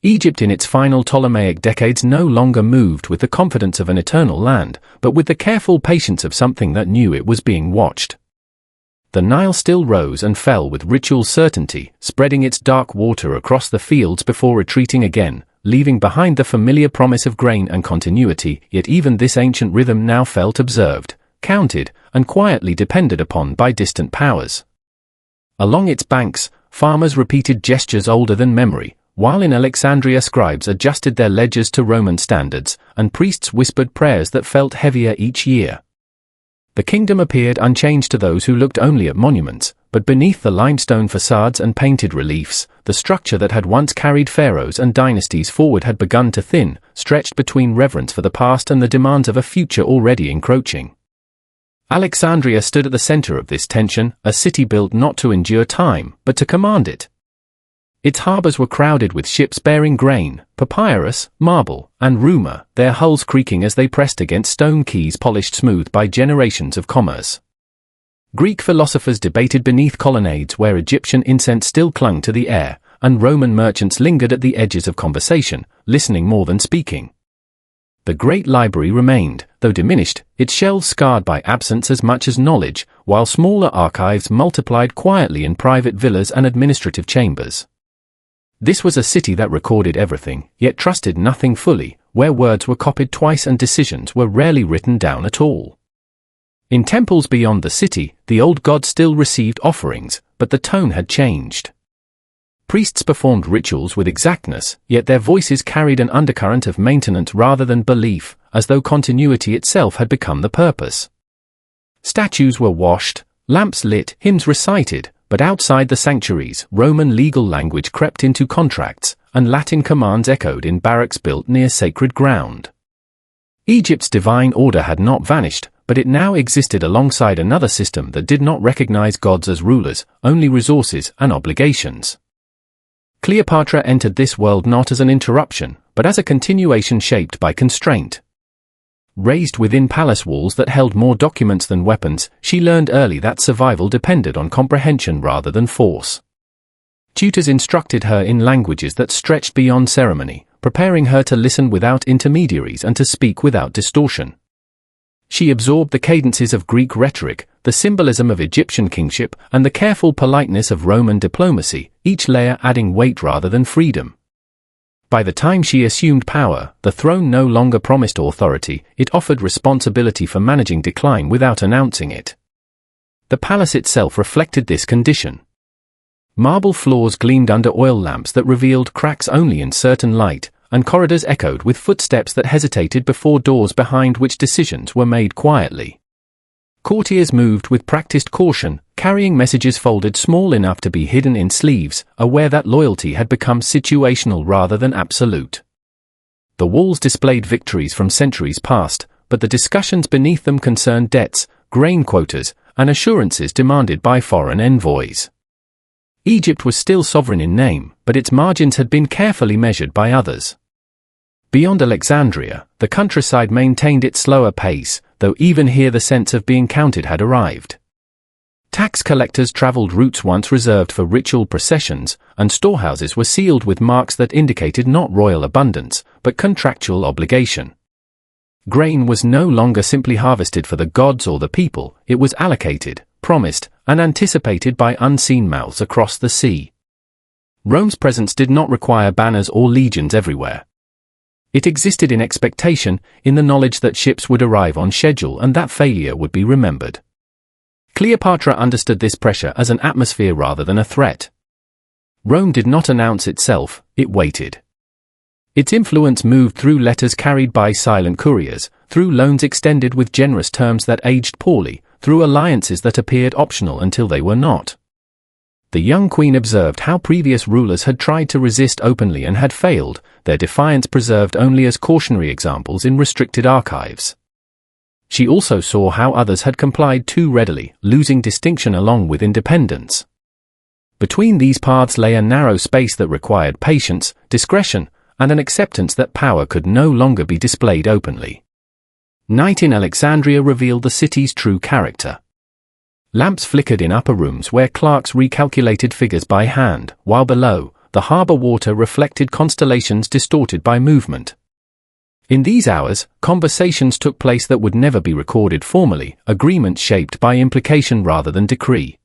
Egypt in its final Ptolemaic decades no longer moved with the confidence of an eternal land, but with the careful patience of something that knew it was being watched. The Nile still rose and fell with ritual certainty, spreading its dark water across the fields before retreating again, leaving behind the familiar promise of grain and continuity, yet even this ancient rhythm now felt observed, counted, and quietly depended upon by distant powers. Along its banks, farmers repeated gestures older than memory, while in Alexandria scribes adjusted their ledgers to Roman standards, and priests whispered prayers that felt heavier each year. The kingdom appeared unchanged to those who looked only at monuments, but beneath the limestone facades and painted reliefs, the structure that had once carried pharaohs and dynasties forward had begun to thin, stretched between reverence for the past and the demands of a future already encroaching. Alexandria stood at the center of this tension, a city built not to endure time, but to command it. Its harbors were crowded with ships bearing grain, papyrus, marble, and rumor, their hulls creaking as they pressed against stone quays polished smooth by generations of commerce. Greek philosophers debated beneath colonnades where Egyptian incense still clung to the air, and Roman merchants lingered at the edges of conversation, listening more than speaking. The great library remained, though diminished, its shelves scarred by absence as much as knowledge, while smaller archives multiplied quietly in private villas and administrative chambers. This was a city that recorded everything, yet trusted nothing fully, where words were copied twice and decisions were rarely written down at all. In temples beyond the city, the old gods still received offerings, but the tone had changed. Priests performed rituals with exactness, yet their voices carried an undercurrent of maintenance rather than belief, as though continuity itself had become the purpose. Statues were washed, lamps lit, hymns recited, but outside the sanctuaries, Roman legal language crept into contracts, and Latin commands echoed in barracks built near sacred ground. Egypt's divine order had not vanished, but it now existed alongside another system that did not recognize gods as rulers, only resources and obligations. Cleopatra entered this world not as an interruption, but as a continuation shaped by constraint. Raised within palace walls that held more documents than weapons, she learned early that survival depended on comprehension rather than force. Tutors instructed her in languages that stretched beyond ceremony, preparing her to listen without intermediaries and to speak without distortion. She absorbed the cadences of Greek rhetoric, the symbolism of Egyptian kingship, and the careful politeness of Roman diplomacy, each layer adding weight rather than freedom. By the time she assumed power, the throne no longer promised authority, it offered responsibility for managing decline without announcing it. The palace itself reflected this condition. Marble floors gleamed under oil lamps that revealed cracks only in certain light, and corridors echoed with footsteps that hesitated before doors behind which decisions were made quietly. Courtiers moved with practiced caution, carrying messages folded small enough to be hidden in sleeves, aware that loyalty had become situational rather than absolute. The walls displayed victories from centuries past, but the discussions beneath them concerned debts, grain quotas, and assurances demanded by foreign envoys. Egypt was still sovereign in name, but its margins had been carefully measured by others. Beyond Alexandria, the countryside maintained its slower pace, though even here the sense of being counted had arrived. Tax collectors traveled routes once reserved for ritual processions, and storehouses were sealed with marks that indicated not royal abundance, but contractual obligation. Grain was no longer simply harvested for the gods or the people, it was allocated, promised, and anticipated by unseen mouths across the sea. Rome's presence did not require banners or legions everywhere. It existed in expectation, in the knowledge that ships would arrive on schedule and that failure would be remembered. Cleopatra understood this pressure as an atmosphere rather than a threat. Rome did not announce itself, it waited. Its influence moved through letters carried by silent couriers, through loans extended with generous terms that aged poorly, through alliances that appeared optional until they were not. The young queen observed how previous rulers had tried to resist openly and had failed, their defiance preserved only as cautionary examples in restricted archives. She also saw how others had complied too readily, losing distinction along with independence. Between these paths lay a narrow space that required patience, discretion, and an acceptance that power could no longer be displayed openly. Night in Alexandria revealed the city's true character. Lamps flickered in upper rooms where clerks recalculated figures by hand, while below, the harbor water reflected constellations distorted by movement. In these hours, conversations took place that would never be recorded formally, agreements shaped by implication rather than decree.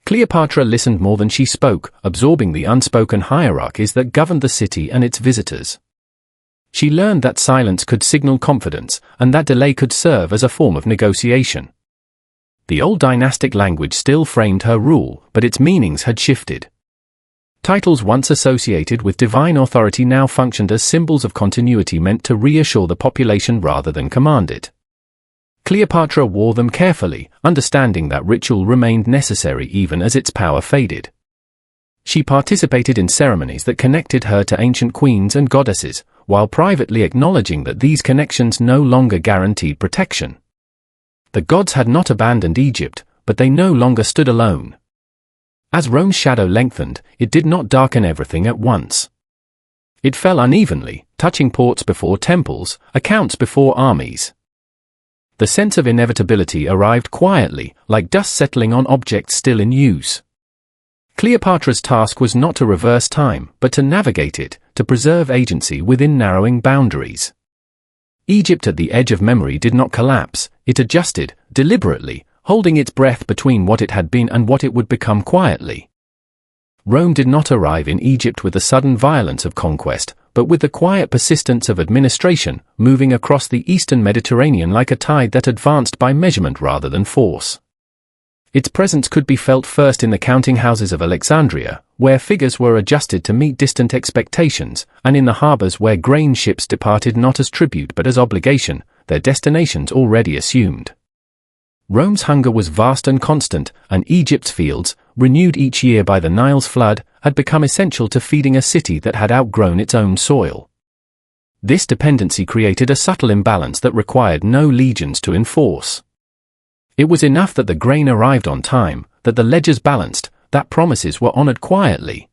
Cleopatra listened more than she spoke, absorbing the unspoken hierarchies that governed the city and its visitors. She learned that silence could signal confidence, and that delay could serve as a form of negotiation. The old dynastic language still framed her rule, but its meanings had shifted. Titles once associated with divine authority now functioned as symbols of continuity meant to reassure the population rather than command it. Cleopatra wore them carefully, understanding that ritual remained necessary even as its power faded. She participated in ceremonies that connected her to ancient queens and goddesses, while privately acknowledging that these connections no longer guaranteed protection. The gods had not abandoned Egypt, but they no longer stood alone. As Rome's shadow lengthened, it did not darken everything at once. It fell unevenly, touching ports before temples, accounts before armies. The sense of inevitability arrived quietly, like dust settling on objects still in use. Cleopatra's task was not to reverse time, but to navigate it, to preserve agency within narrowing boundaries. Egypt at the edge of memory did not collapse, it adjusted, deliberately, holding its breath between what it had been and what it would become quietly. Rome did not arrive in Egypt with the sudden violence of conquest, but with the quiet persistence of administration, moving across the eastern Mediterranean like a tide that advanced by measurement rather than force. Its presence could be felt first in the counting houses of Alexandria, where figures were adjusted to meet distant expectations, and in the harbors where grain ships departed not as tribute but as obligation, their destinations already assumed. Rome's hunger was vast and constant, and Egypt's fields, renewed each year by the Nile's flood, had become essential to feeding a city that had outgrown its own soil. This dependency created a subtle imbalance that required no legions to enforce. It was enough that the grain arrived on time, that the ledgers balanced, that promises were honored quietly.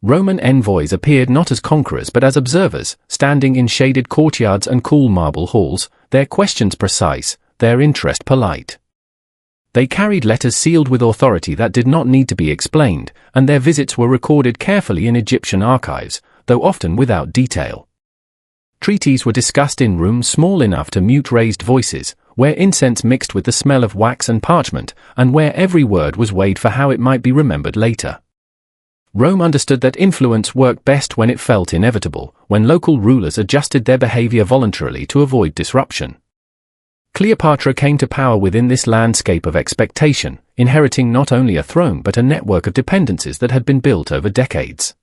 Roman envoys appeared not as conquerors but as observers, standing in shaded courtyards and cool marble halls, their questions precise, their interest polite. They carried letters sealed with authority that did not need to be explained, and their visits were recorded carefully in Egyptian archives, though often without detail. Treaties were discussed in rooms small enough to mute raised voices, where incense mixed with the smell of wax and parchment, and where every word was weighed for how it might be remembered later. Rome understood that influence worked best when it felt inevitable, when local rulers adjusted their behavior voluntarily to avoid disruption. Cleopatra came to power within this landscape of expectation, inheriting not only a throne but a network of dependencies that had been built over decades.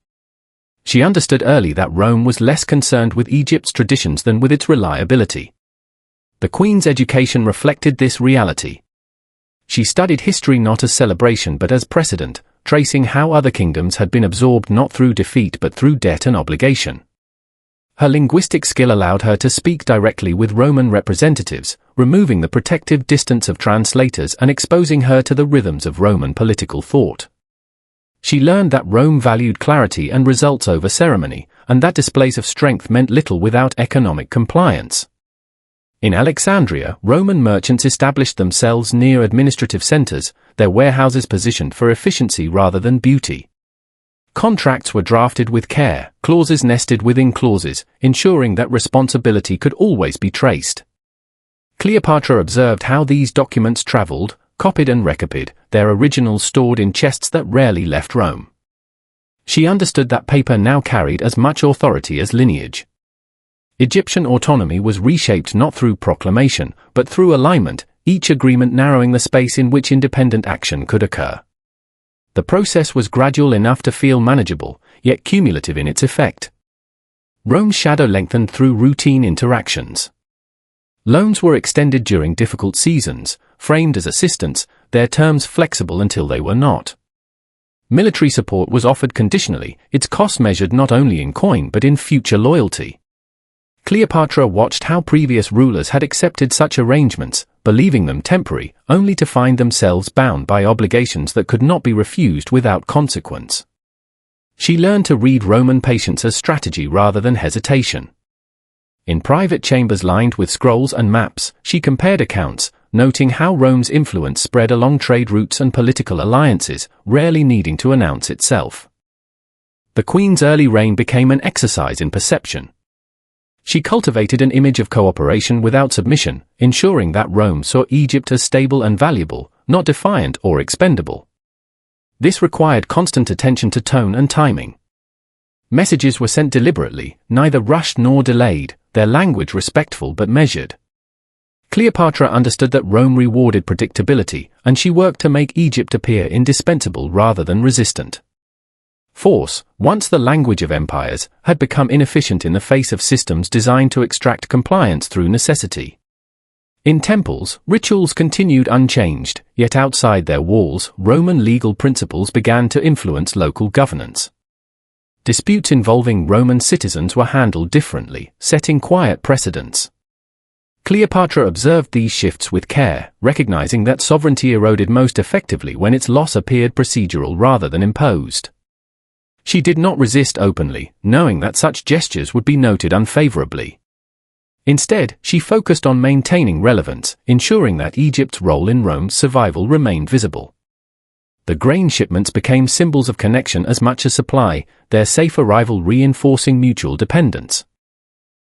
She understood early that Rome was less concerned with Egypt's traditions than with its reliability. The Queen's education reflected this reality. She studied history not as celebration but as precedent, tracing how other kingdoms had been absorbed not through defeat but through debt and obligation. Her linguistic skill allowed her to speak directly with Roman representatives, removing the protective distance of translators and exposing her to the rhythms of Roman political thought. She learned that Rome valued clarity and results over ceremony, and that displays of strength meant little without economic compliance. In Alexandria, Roman merchants established themselves near administrative centers, their warehouses positioned for efficiency rather than beauty. Contracts were drafted with care, clauses nested within clauses, ensuring that responsibility could always be traced. Cleopatra observed how these documents traveled, copied and recopied, their originals stored in chests that rarely left Rome. She understood that paper now carried as much authority as lineage. Egyptian autonomy was reshaped not through proclamation, but through alignment, each agreement narrowing the space in which independent action could occur. The process was gradual enough to feel manageable, yet cumulative in its effect. Rome's shadow lengthened through routine interactions. Loans were extended during difficult seasons, framed as assistance, their terms flexible until they were not. Military support was offered conditionally, its cost measured not only in coin but in future loyalty. Cleopatra watched how previous rulers had accepted such arrangements, believing them temporary, only to find themselves bound by obligations that could not be refused without consequence. She learned to read Roman patience as strategy rather than hesitation. In private chambers lined with scrolls and maps, she compared accounts, noting how Rome's influence spread along trade routes and political alliances, rarely needing to announce itself. The queen's early reign became an exercise in perception. She cultivated an image of cooperation without submission, ensuring that Rome saw Egypt as stable and valuable, not defiant or expendable. This required constant attention to tone and timing. Messages were sent deliberately, neither rushed nor delayed, their language respectful but measured. Cleopatra understood that Rome rewarded predictability, and she worked to make Egypt appear indispensable rather than resistant. Force, once the language of empires, had become inefficient in the face of systems designed to extract compliance through necessity. In temples, rituals continued unchanged, yet outside their walls, Roman legal principles began to influence local governance. Disputes involving Roman citizens were handled differently, setting quiet precedents. Cleopatra observed these shifts with care, recognizing that sovereignty eroded most effectively when its loss appeared procedural rather than imposed. She did not resist openly, knowing that such gestures would be noted unfavorably. Instead, she focused on maintaining relevance, ensuring that Egypt's role in Rome's survival remained visible. The grain shipments became symbols of connection as much as supply, their safe arrival reinforcing mutual dependence.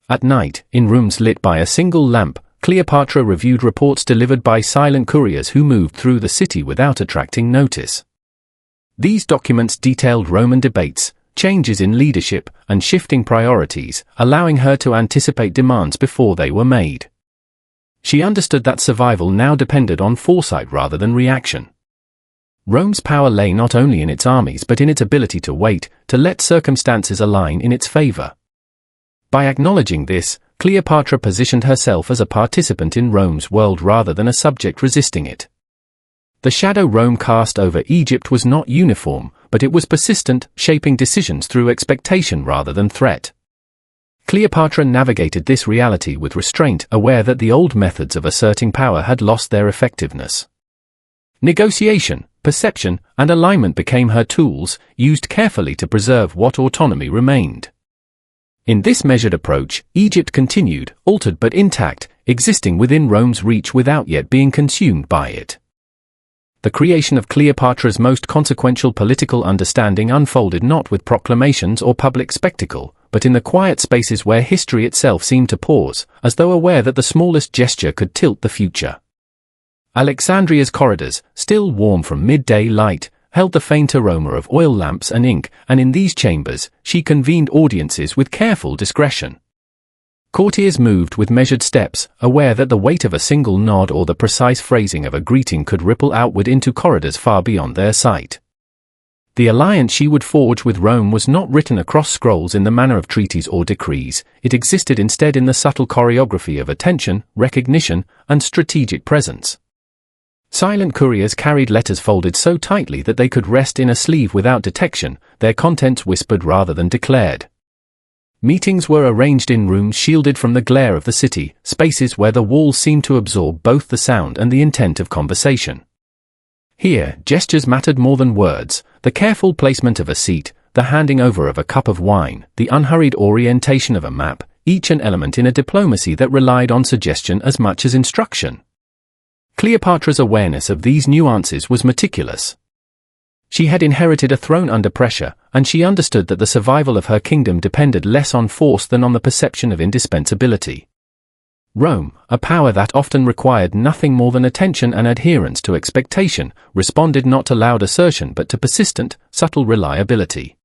At night, in rooms lit by a single lamp, Cleopatra reviewed reports delivered by silent couriers who moved through the city without attracting notice. These documents detailed Roman debates, changes in leadership, and shifting priorities, allowing her to anticipate demands before they were made. She understood that survival now depended on foresight rather than reaction. Rome's power lay not only in its armies but in its ability to wait, to let circumstances align in its favor. By acknowledging this, Cleopatra positioned herself as a participant in Rome's world rather than a subject resisting it. The shadow Rome cast over Egypt was not uniform, but it was persistent, shaping decisions through expectation rather than threat. Cleopatra navigated this reality with restraint, aware that the old methods of asserting power had lost their effectiveness. Negotiation, perception, and alignment became her tools, used carefully to preserve what autonomy remained. In this measured approach, Egypt continued, altered but intact, existing within Rome's reach without yet being consumed by it. The creation of Cleopatra's most consequential political understanding unfolded not with proclamations or public spectacle, but in the quiet spaces where history itself seemed to pause, as though aware that the smallest gesture could tilt the future. Alexandria's corridors, still warm from midday light, held the faint aroma of oil lamps and ink, and in these chambers, she convened audiences with careful discretion. Courtiers moved with measured steps, aware that the weight of a single nod or the precise phrasing of a greeting could ripple outward into corridors far beyond their sight. The alliance she would forge with Rome was not written across scrolls in the manner of treaties or decrees, it existed instead in the subtle choreography of attention, recognition, and strategic presence. Silent couriers carried letters folded so tightly that they could rest in a sleeve without detection, their contents whispered rather than declared. Meetings were arranged in rooms shielded from the glare of the city, spaces where the walls seemed to absorb both the sound and the intent of conversation. Here, gestures mattered more than words, the careful placement of a seat, the handing over of a cup of wine, the unhurried orientation of a map, each an element in a diplomacy that relied on suggestion as much as instruction. Cleopatra's awareness of these nuances was meticulous. She had inherited a throne under pressure, and she understood that the survival of her kingdom depended less on force than on the perception of indispensability. Rome, a power that often required nothing more than attention and adherence to expectation, responded not to loud assertion but to persistent, subtle reliability.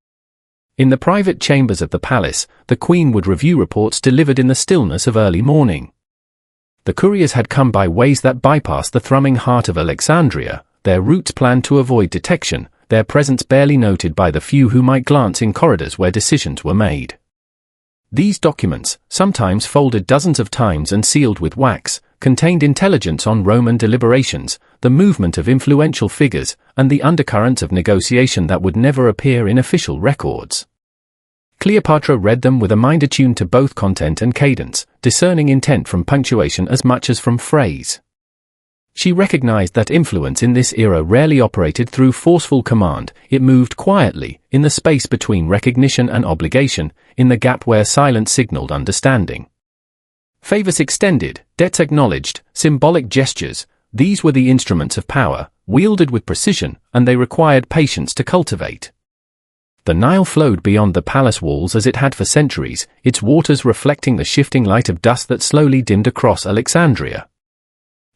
In the private chambers of the palace, the queen would review reports delivered in the stillness of early morning. The couriers had come by ways that bypassed the thrumming heart of Alexandria, their routes planned to avoid detection, their presence barely noted by the few who might glance in corridors where decisions were made. These documents, sometimes folded dozens of times and sealed with wax, contained intelligence on Roman deliberations, the movement of influential figures, and the undercurrents of negotiation that would never appear in official records. Cleopatra read them with a mind attuned to both content and cadence, discerning intent from punctuation as much as from phrase. She recognized that influence in this era rarely operated through forceful command, it moved quietly, in the space between recognition and obligation, in the gap where silence signaled understanding. Favors extended, debts acknowledged, symbolic gestures, these were the instruments of power, wielded with precision, and they required patience to cultivate. The Nile flowed beyond the palace walls as it had for centuries, its waters reflecting the shifting light of dusk that slowly dimmed across Alexandria.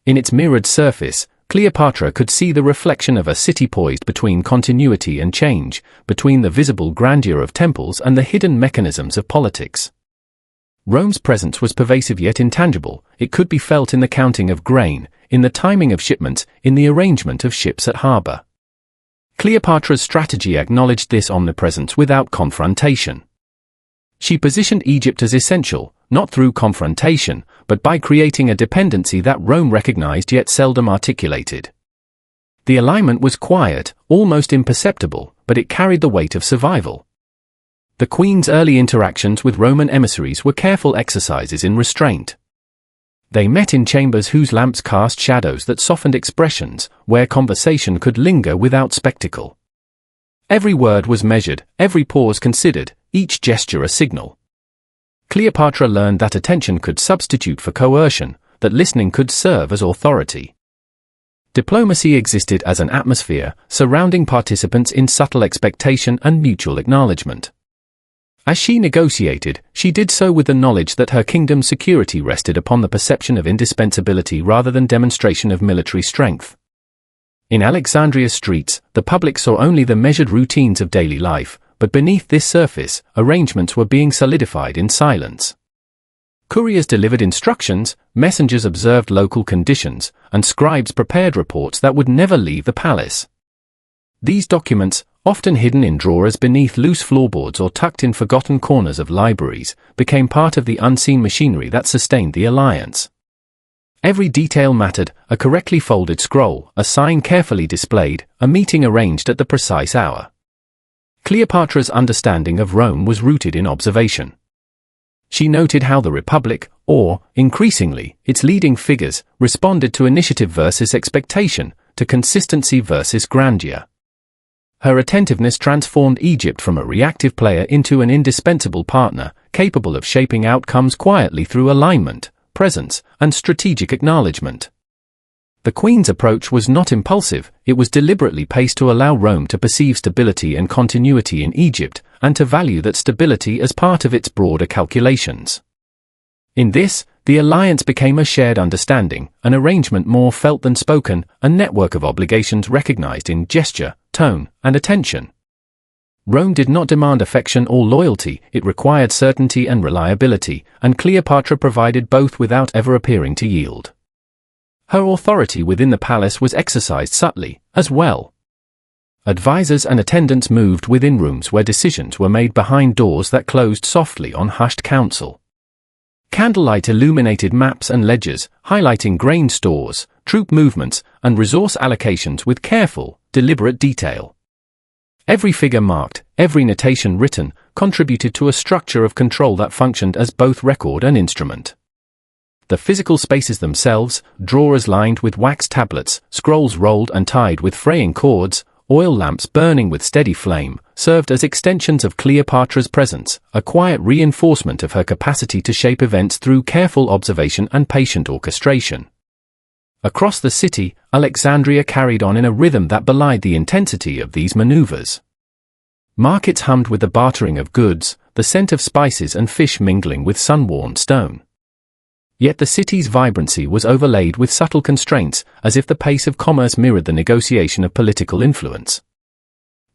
In its mirrored surface, Cleopatra could see the reflection of a city poised between continuity and change, between the visible grandeur of temples and the hidden mechanisms of politics. Rome's presence was pervasive yet intangible. It could be felt in the counting of grain, in the timing of shipments, in the arrangement of ships at harbor. Cleopatra's strategy acknowledged this omnipresence without confrontation. She positioned Egypt as essential, not through confrontation, but by creating a dependency that Rome recognized yet seldom articulated. The alignment was quiet, almost imperceptible, but it carried the weight of survival. The Queen's early interactions with Roman emissaries were careful exercises in restraint. They met in chambers whose lamps cast shadows that softened expressions, where conversation could linger without spectacle. Every word was measured, every pause considered, each gesture a signal. Cleopatra learned that attention could substitute for coercion, that listening could serve as authority. Diplomacy existed as an atmosphere, surrounding participants in subtle expectation and mutual acknowledgement. As she negotiated, she did so with the knowledge that her kingdom's security rested upon the perception of indispensability rather than demonstration of military strength. In Alexandria's streets, the public saw only the measured routines of daily life, but beneath this surface, arrangements were being solidified in silence. Couriers delivered instructions, messengers observed local conditions, and scribes prepared reports that would never leave the palace. These documents, often hidden in drawers beneath loose floorboards or tucked in forgotten corners of libraries, became part of the unseen machinery that sustained the alliance. Every detail mattered: a correctly folded scroll, a sign carefully displayed, a meeting arranged at the precise hour. Cleopatra's understanding of Rome was rooted in observation. She noted how the Republic, or, increasingly, its leading figures, responded to initiative versus expectation, to consistency versus grandeur. Her attentiveness transformed Egypt from a reactive player into an indispensable partner, capable of shaping outcomes quietly through alignment, presence, and strategic acknowledgement. The Queen's approach was not impulsive, it was deliberately paced to allow Rome to perceive stability and continuity in Egypt, and to value that stability as part of its broader calculations. In this, the alliance became a shared understanding, an arrangement more felt than spoken, a network of obligations recognized in gesture, tone, and attention. Rome did not demand affection or loyalty, it required certainty and reliability, and Cleopatra provided both without ever appearing to yield. Her authority within the palace was exercised subtly, as well. Advisors and attendants moved within rooms where decisions were made behind doors that closed softly on hushed counsel. Candlelight illuminated maps and ledgers, highlighting grain stores, troop movements, and resource allocations with careful, deliberate detail. Every figure marked, every notation written, contributed to a structure of control that functioned as both record and instrument. The physical spaces themselves, drawers lined with wax tablets, scrolls rolled and tied with fraying cords, oil lamps burning with steady flame, served as extensions of Cleopatra's presence, a quiet reinforcement of her capacity to shape events through careful observation and patient orchestration. Across the city, Alexandria carried on in a rhythm that belied the intensity of these maneuvers. Markets hummed with the bartering of goods, the scent of spices and fish mingling with sun-worn stone. Yet the city's vibrancy was overlaid with subtle constraints, as if the pace of commerce mirrored the negotiation of political influence.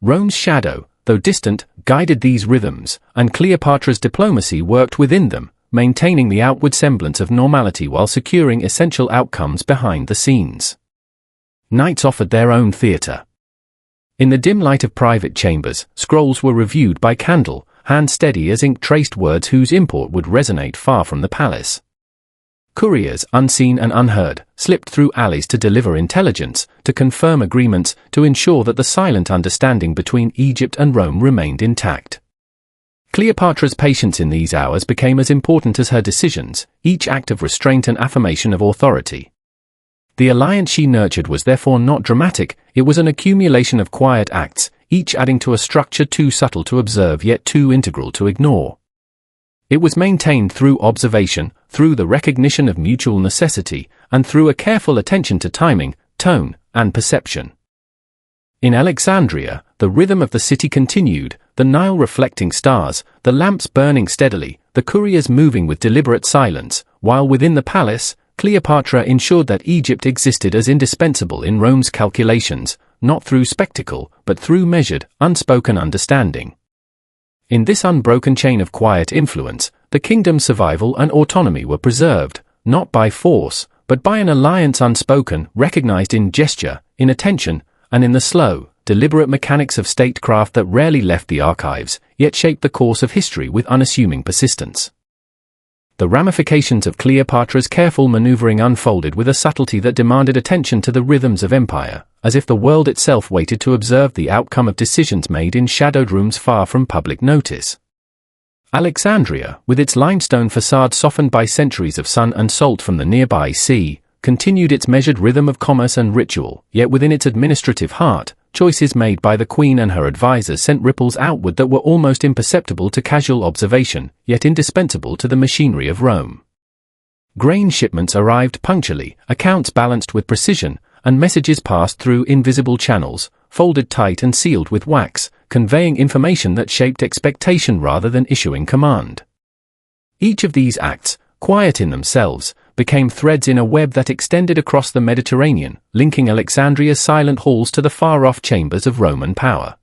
Rome's shadow, though distant, guided these rhythms, and Cleopatra's diplomacy worked within them, maintaining the outward semblance of normality while securing essential outcomes behind the scenes. Knights offered their own theatre. In the dim light of private chambers, scrolls were reviewed by candle, hand steady as ink traced words whose import would resonate far from the palace. Couriers, unseen and unheard, slipped through alleys to deliver intelligence, to confirm agreements, to ensure that the silent understanding between Egypt and Rome remained intact. Cleopatra's patience in these hours became as important as her decisions, each act of restraint and affirmation of authority. The alliance she nurtured was therefore not dramatic, it was an accumulation of quiet acts, each adding to a structure too subtle to observe yet too integral to ignore. It was maintained through observation, through the recognition of mutual necessity, and through a careful attention to timing, tone, and perception. In Alexandria, the rhythm of the city continued, the Nile reflecting stars, the lamps burning steadily, the couriers moving with deliberate silence, while within the palace, Cleopatra ensured that Egypt existed as indispensable in Rome's calculations, not through spectacle, but through measured, unspoken understanding. In this unbroken chain of quiet influence, the kingdom's survival and autonomy were preserved, not by force, but by an alliance unspoken, recognized in gesture, in attention, and in the slow, deliberate mechanics of statecraft that rarely left the archives, yet shaped the course of history with unassuming persistence. The ramifications of Cleopatra's careful maneuvering unfolded with a subtlety that demanded attention to the rhythms of empire, as if the world itself waited to observe the outcome of decisions made in shadowed rooms far from public notice. Alexandria, with its limestone facade softened by centuries of sun and salt from the nearby sea, continued its measured rhythm of commerce and ritual, yet within its administrative heart, choices made by the queen and her advisors sent ripples outward that were almost imperceptible to casual observation, yet indispensable to the machinery of Rome. Grain shipments arrived punctually, accounts balanced with precision, and messages passed through invisible channels, folded tight and sealed with wax, conveying information that shaped expectation rather than issuing command. Each of these acts, quiet in themselves, became threads in a web that extended across the Mediterranean, linking Alexandria's silent halls to the far-off chambers of Roman power.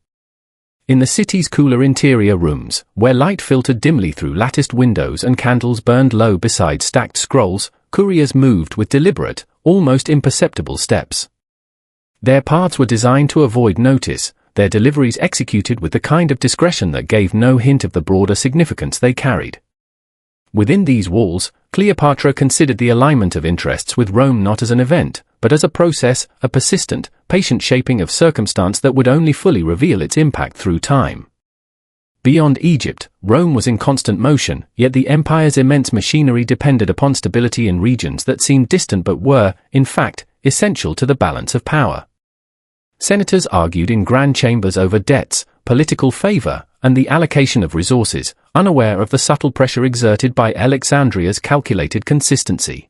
In the city's cooler interior rooms, where light filtered dimly through latticed windows and candles burned low beside stacked scrolls, couriers moved with deliberate, almost imperceptible steps. Their paths were designed to avoid notice, their deliveries executed with the kind of discretion that gave no hint of the broader significance they carried. Within these walls, Cleopatra considered the alignment of interests with Rome not as an event, but as a process, a persistent, patient shaping of circumstance that would only fully reveal its impact through time. Beyond Egypt, Rome was in constant motion, yet the empire's immense machinery depended upon stability in regions that seemed distant but were, in fact, essential to the balance of power. Senators argued in grand chambers over debts, political favor, and the allocation of resources, unaware of the subtle pressure exerted by Alexandria's calculated consistency.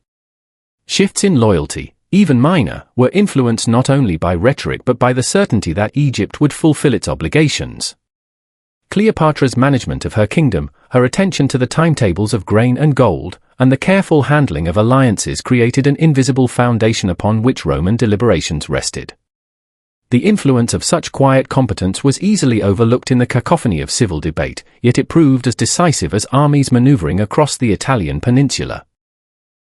Shifts in loyalty, even minor, were influenced not only by rhetoric but by the certainty that Egypt would fulfill its obligations. Cleopatra's management of her kingdom, her attention to the timetables of grain and gold, and the careful handling of alliances created an invisible foundation upon which Roman deliberations rested. The influence of such quiet competence was easily overlooked in the cacophony of civil debate, yet it proved as decisive as armies maneuvering across the Italian peninsula.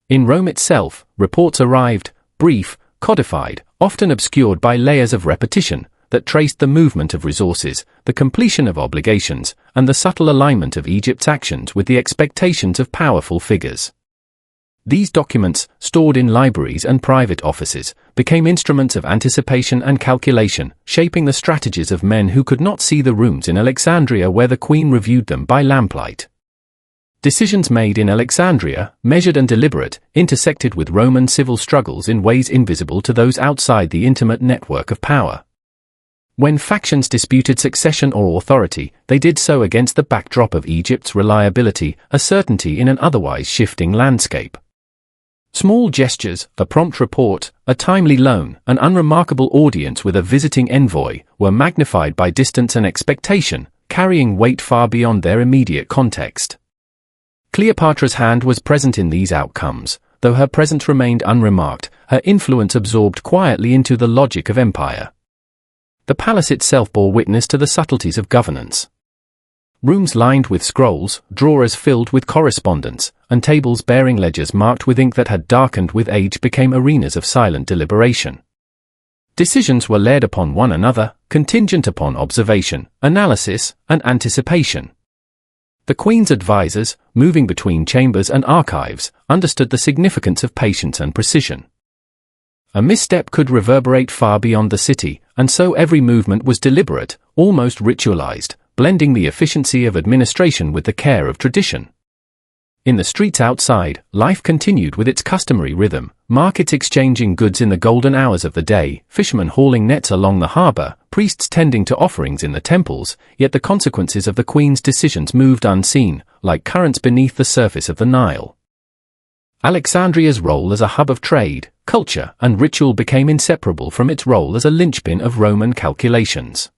In Rome itself, reports arrived, brief, codified, often obscured by layers of repetition, that traced the movement of resources, the completion of obligations, and the subtle alignment of Egypt's actions with the expectations of powerful figures. These documents, stored in libraries and private offices, became instruments of anticipation and calculation, shaping the strategies of men who could not see the rooms in Alexandria where the queen reviewed them by lamplight. Decisions made in Alexandria, measured and deliberate, intersected with Roman civil struggles in ways invisible to those outside the intimate network of power. When factions disputed succession or authority, they did so against the backdrop of Egypt's reliability, a certainty in an otherwise shifting landscape. Small gestures, a prompt report, a timely loan, an unremarkable audience with a visiting envoy, were magnified by distance and expectation, carrying weight far beyond their immediate context. Cleopatra's hand was present in these outcomes. Though her presence remained unremarked, her influence absorbed quietly into the logic of empire. The palace itself bore witness to the subtleties of governance. Rooms lined with scrolls, drawers filled with correspondence, and tables bearing ledgers marked with ink that had darkened with age became arenas of silent deliberation. Decisions were laid upon one another, contingent upon observation, analysis, and anticipation. The Queen's advisors, moving between chambers and archives, understood the significance of patience and precision. A misstep could reverberate far beyond the city, and so every movement was deliberate, almost ritualized, blending the efficiency of administration with the care of tradition. In the streets outside, life continued with its customary rhythm, markets exchanging goods in the golden hours of the day, fishermen hauling nets along the harbor, priests tending to offerings in the temples, yet the consequences of the Queen's decisions moved unseen, like currents beneath the surface of the Nile. Alexandria's role as a hub of trade, culture, and ritual became inseparable from its role as a linchpin of Roman calculations.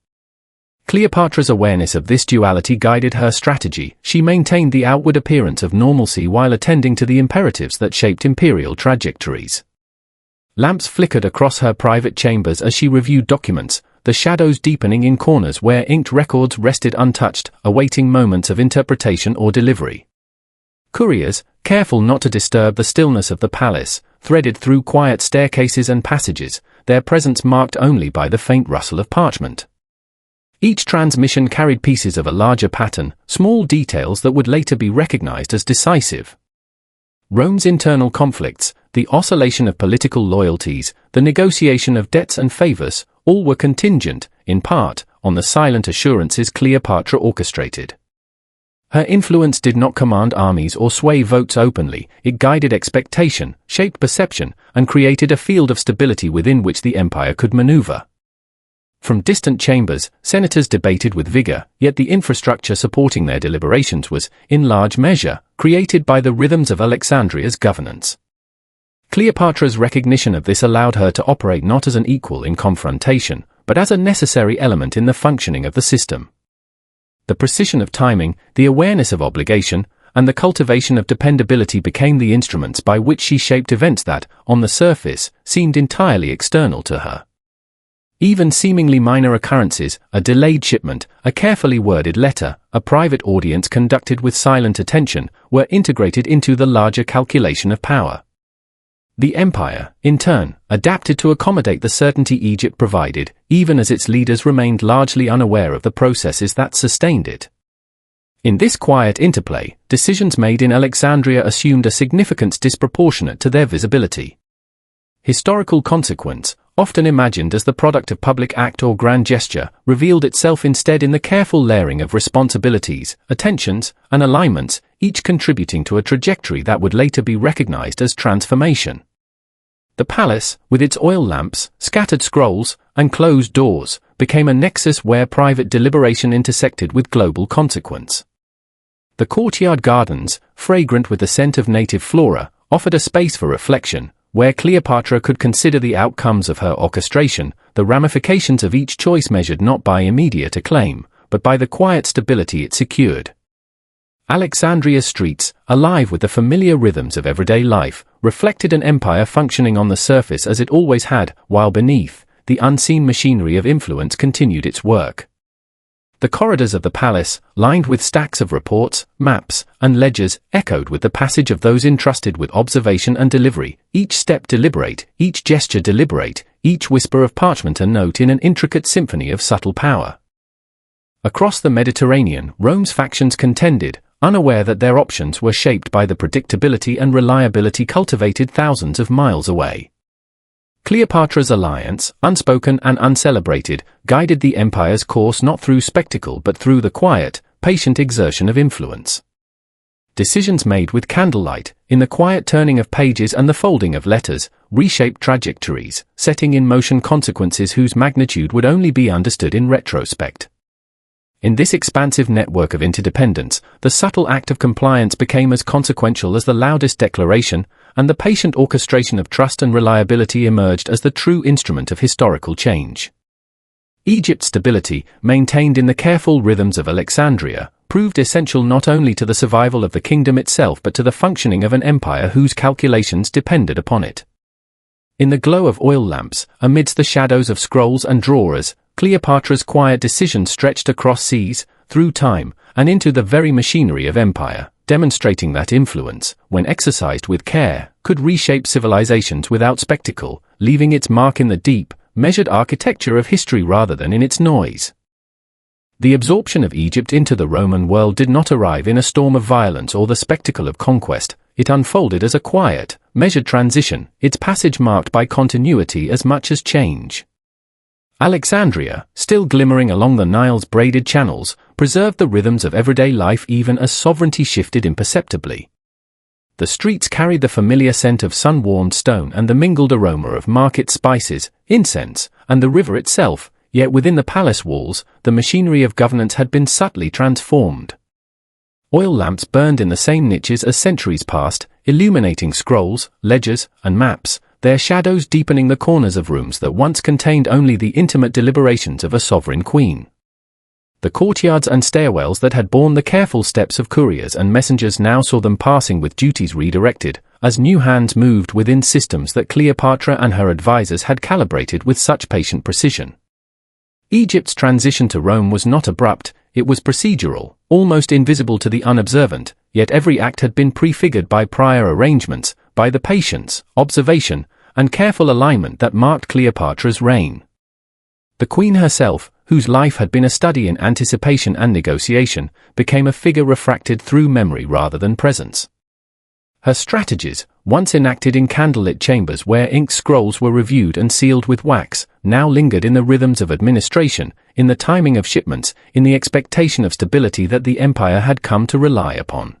Cleopatra's awareness of this duality guided her strategy. She maintained the outward appearance of normalcy while attending to the imperatives that shaped imperial trajectories. Lamps flickered across her private chambers as she reviewed documents, the shadows deepening in corners where inked records rested untouched, awaiting moments of interpretation or delivery. Couriers, careful not to disturb the stillness of the palace, threaded through quiet staircases and passages, their presence marked only by the faint rustle of parchment. Each transmission carried pieces of a larger pattern, small details that would later be recognized as decisive. Rome's internal conflicts, the oscillation of political loyalties, the negotiation of debts and favors, all were contingent, in part, on the silent assurances Cleopatra orchestrated. Her influence did not command armies or sway votes openly, it guided expectation, shaped perception, and created a field of stability within which the empire could maneuver. From distant chambers, senators debated with vigor, yet the infrastructure supporting their deliberations was, in large measure, created by the rhythms of Alexandria's governance. Cleopatra's recognition of this allowed her to operate not as an equal in confrontation, but as a necessary element in the functioning of the system. The precision of timing, the awareness of obligation, and the cultivation of dependability became the instruments by which she shaped events that, on the surface, seemed entirely external to her. Even seemingly minor occurrences, a delayed shipment, a carefully worded letter, a private audience conducted with silent attention, were integrated into the larger calculation of power. The empire, in turn, adapted to accommodate the certainty Egypt provided, even as its leaders remained largely unaware of the processes that sustained it. In this quiet interplay, decisions made in Alexandria assumed a significance disproportionate to their visibility. Historical consequence, often imagined as the product of public act or grand gesture, revealed itself instead in the careful layering of responsibilities, attentions, and alignments, each contributing to a trajectory that would later be recognized as transformation. The palace, with its oil lamps, scattered scrolls, and closed doors, became a nexus where private deliberation intersected with global consequence. The courtyard gardens, fragrant with the scent of native flora, offered a space for reflection, where Cleopatra could consider the outcomes of her orchestration, the ramifications of each choice measured not by immediate acclaim, but by the quiet stability it secured. Alexandria's streets, alive with the familiar rhythms of everyday life, reflected an empire functioning on the surface as it always had, while beneath, the unseen machinery of influence continued its work. The corridors of the palace, lined with stacks of reports, maps, and ledgers, echoed with the passage of those entrusted with observation and delivery, each step deliberate, each gesture deliberate, each whisper of parchment a note in an intricate symphony of subtle power. Across the Mediterranean, Rome's factions contended, unaware that their options were shaped by the predictability and reliability cultivated thousands of miles away. Cleopatra's alliance, unspoken and uncelebrated, guided the empire's course not through spectacle but through the quiet, patient exertion of influence. Decisions made with candlelight, in the quiet turning of pages and the folding of letters, reshaped trajectories, setting in motion consequences whose magnitude would only be understood in retrospect. In this expansive network of interdependence, the subtle act of compliance became as consequential as the loudest declaration, and the patient orchestration of trust and reliability emerged as the true instrument of historical change. Egypt's stability, maintained in the careful rhythms of Alexandria, proved essential not only to the survival of the kingdom itself but to the functioning of an empire whose calculations depended upon it. In the glow of oil lamps, amidst the shadows of scrolls and drawers, Cleopatra's quiet decision stretched across seas, through time, and into the very machinery of empire, demonstrating that influence, when exercised with care, could reshape civilizations without spectacle, leaving its mark in the deep, measured architecture of history rather than in its noise. The absorption of Egypt into the Roman world did not arrive in a storm of violence or the spectacle of conquest. It unfolded as a quiet, measured transition, its passage marked by continuity as much as change. Alexandria, still glimmering along the Nile's braided channels, preserved the rhythms of everyday life even as sovereignty shifted imperceptibly. The streets carried the familiar scent of sun-warmed stone and the mingled aroma of market spices, incense, and the river itself, yet within the palace walls, the machinery of governance had been subtly transformed. Oil lamps burned in the same niches as centuries past, illuminating scrolls, ledgers, and maps, their shadows deepening the corners of rooms that once contained only the intimate deliberations of a sovereign queen. The courtyards and stairwells that had borne the careful steps of couriers and messengers now saw them passing with duties redirected, as new hands moved within systems that Cleopatra and her advisors had calibrated with such patient precision. Egypt's transition to Rome was not abrupt, it was procedural, almost invisible to the unobservant, yet every act had been prefigured by prior arrangements, by the patience, observation, and careful alignment that marked Cleopatra's reign. The queen herself, whose life had been a study in anticipation and negotiation, became a figure refracted through memory rather than presence. Her strategies, once enacted in candlelit chambers where ink scrolls were reviewed and sealed with wax, now lingered in the rhythms of administration, in the timing of shipments, in the expectation of stability that the empire had come to rely upon.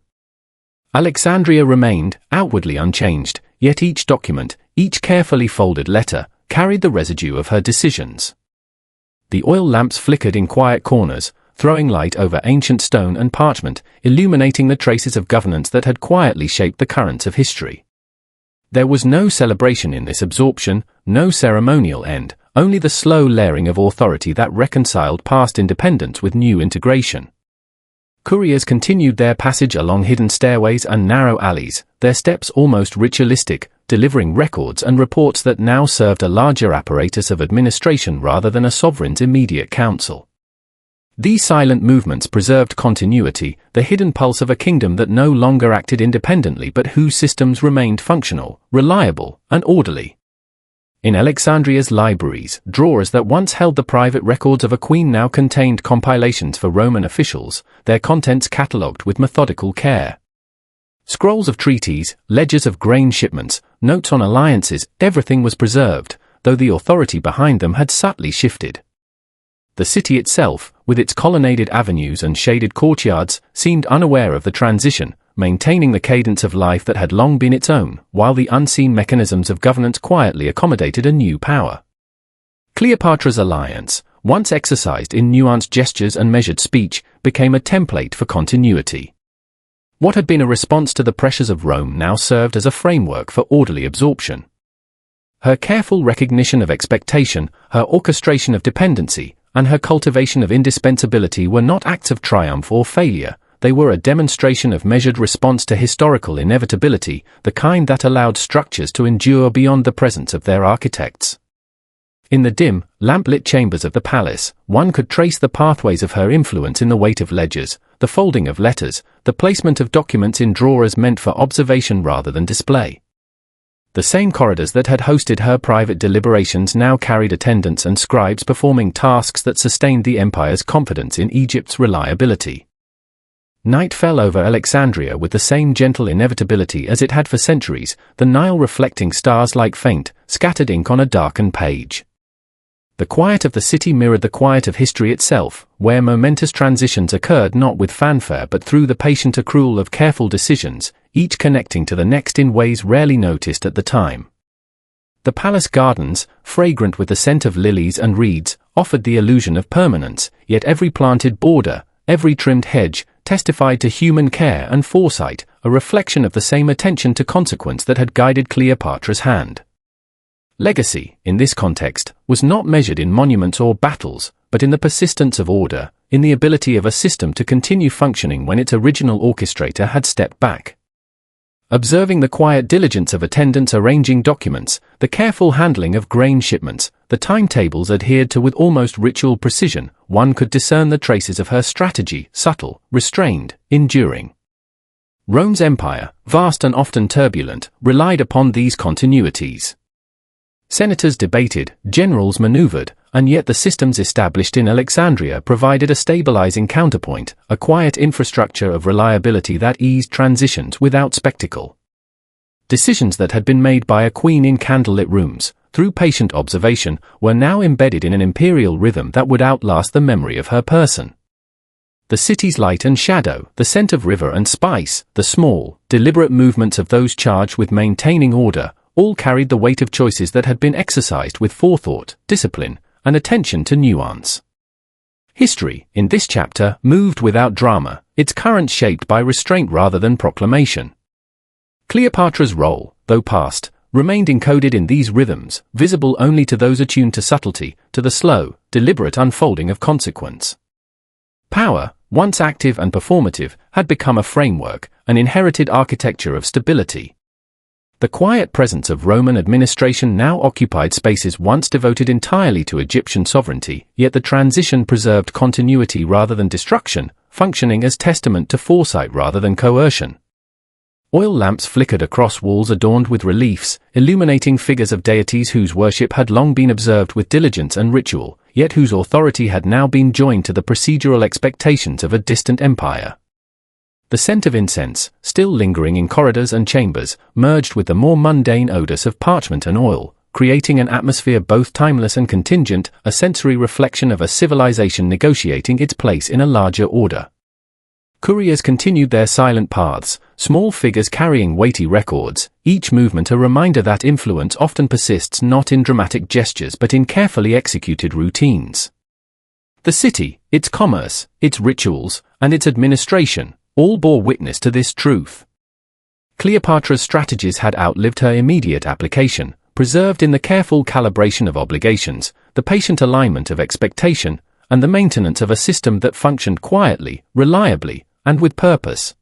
Alexandria remained, outwardly unchanged, yet each document, each carefully folded letter, carried the residue of her decisions. The oil lamps flickered in quiet corners, throwing light over ancient stone and parchment, illuminating the traces of governance that had quietly shaped the currents of history. There was no celebration in this absorption, no ceremonial end, only the slow layering of authority that reconciled past independence with new integration. Couriers continued their passage along hidden stairways and narrow alleys, their steps almost ritualistic, delivering records and reports that now served a larger apparatus of administration rather than a sovereign's immediate council. These silent movements preserved continuity, the hidden pulse of a kingdom that no longer acted independently but whose systems remained functional, reliable, and orderly. In Alexandria's libraries, drawers that once held the private records of a queen now contained compilations for Roman officials, their contents catalogued with methodical care. Scrolls of treaties, ledgers of grain shipments, notes on alliances, everything was preserved, though the authority behind them had subtly shifted. The city itself, with its colonnaded avenues and shaded courtyards, seemed unaware of the transition, maintaining the cadence of life that had long been its own, while the unseen mechanisms of governance quietly accommodated a new power. Cleopatra's alliance, once exercised in nuanced gestures and measured speech, became a template for continuity. What had been a response to the pressures of Rome now served as a framework for orderly absorption. Her careful recognition of expectation, her orchestration of dependency, and her cultivation of indispensability were not acts of triumph or failure, they were a demonstration of measured response to historical inevitability, the kind that allowed structures to endure beyond the presence of their architects. In the dim, lamplit chambers of the palace, one could trace the pathways of her influence in the weight of ledgers, the folding of letters, the placement of documents in drawers meant for observation rather than display. The same corridors that had hosted her private deliberations now carried attendants and scribes performing tasks that sustained the empire's confidence in Egypt's reliability. Night fell over Alexandria with the same gentle inevitability as it had for centuries, the Nile reflecting stars like faint, scattered ink on a darkened page. The quiet of the city mirrored the quiet of history itself, where momentous transitions occurred not with fanfare but through the patient accrual of careful decisions, each connecting to the next in ways rarely noticed at the time. The palace gardens, fragrant with the scent of lilies and reeds, offered the illusion of permanence, yet every planted border, every trimmed hedge, testified to human care and foresight, a reflection of the same attention to consequence that had guided Cleopatra's hand. Legacy, in this context, was not measured in monuments or battles, but in the persistence of order, in the ability of a system to continue functioning when its original orchestrator had stepped back. Observing the quiet diligence of attendants arranging documents, the careful handling of grain shipments, the timetables adhered to with almost ritual precision, one could discern the traces of her strategy, subtle, restrained, enduring. Rome's empire, vast and often turbulent, relied upon these continuities. Senators debated, generals maneuvered, and yet the systems established in Alexandria provided a stabilizing counterpoint, a quiet infrastructure of reliability that eased transitions without spectacle. Decisions that had been made by a queen in candlelit rooms, through patient observation, were now embedded in an imperial rhythm that would outlast the memory of her person. The city's light and shadow, the scent of river and spice, the small, deliberate movements of those charged with maintaining order, all carried the weight of choices that had been exercised with forethought, discipline, and attention to nuance. History, in this chapter, moved without drama, its currents shaped by restraint rather than proclamation. Cleopatra's role, though past, remained encoded in these rhythms, visible only to those attuned to subtlety, to the slow, deliberate unfolding of consequence. Power, once active and performative, had become a framework, an inherited architecture of stability. The quiet presence of Roman administration now occupied spaces once devoted entirely to Egyptian sovereignty, yet the transition preserved continuity rather than destruction, functioning as testament to foresight rather than coercion. Oil lamps flickered across walls adorned with reliefs, illuminating figures of deities whose worship had long been observed with diligence and ritual, yet whose authority had now been joined to the procedural expectations of a distant empire. The scent of incense, still lingering in corridors and chambers, merged with the more mundane odors of parchment and oil, creating an atmosphere both timeless and contingent, a sensory reflection of a civilization negotiating its place in a larger order. Couriers continued their silent paths, small figures carrying weighty records, each movement a reminder that influence often persists not in dramatic gestures but in carefully executed routines. The city, its commerce, its rituals, and its administration, all bore witness to this truth. Cleopatra's strategies had outlived her immediate application, preserved in the careful calibration of obligations, the patient alignment of expectation, and the maintenance of a system that functioned quietly, reliably, and with purpose.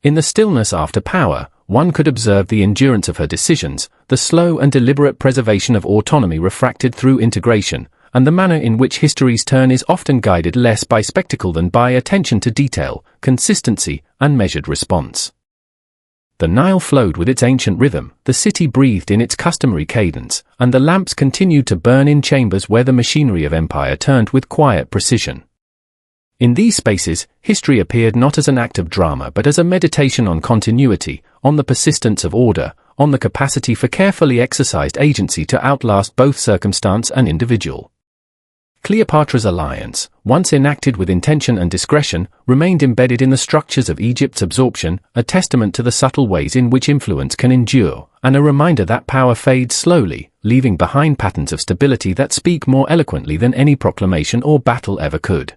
In the stillness after power, one could observe the endurance of her decisions, the slow and deliberate preservation of autonomy refracted through integration, and the manner in which history's turn is often guided less by spectacle than by attention to detail, consistency, and measured response. The Nile flowed with its ancient rhythm, the city breathed in its customary cadence, and the lamps continued to burn in chambers where the machinery of empire turned with quiet precision. In these spaces, history appeared not as an act of drama but as a meditation on continuity, on the persistence of order, on the capacity for carefully exercised agency to outlast both circumstance and individual. Cleopatra's alliance, once enacted with intention and discretion, remained embedded in the structures of Egypt's absorption, a testament to the subtle ways in which influence can endure, and a reminder that power fades slowly, leaving behind patterns of stability that speak more eloquently than any proclamation or battle ever could.